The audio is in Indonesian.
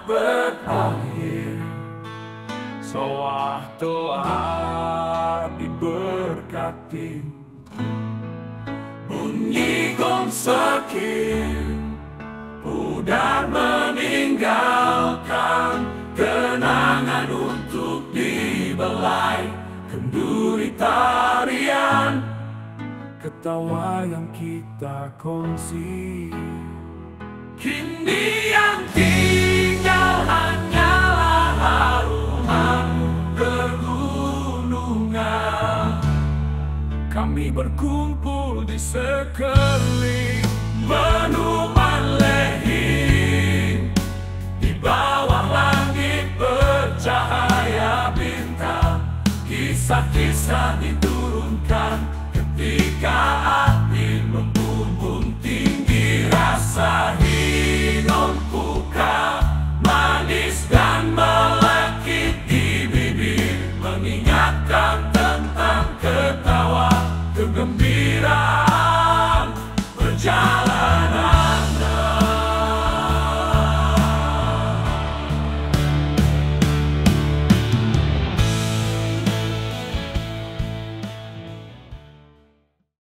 berakhir. Soah doa diberkati, bunyi gong sekin, pudar meninggalkan kenangan untuk dibelai. Kenduri tarian, ketawa yang kita kongsi. Kini yang tinggal hanyalah haruman pegunungan. Kami berkumpul di sekeliling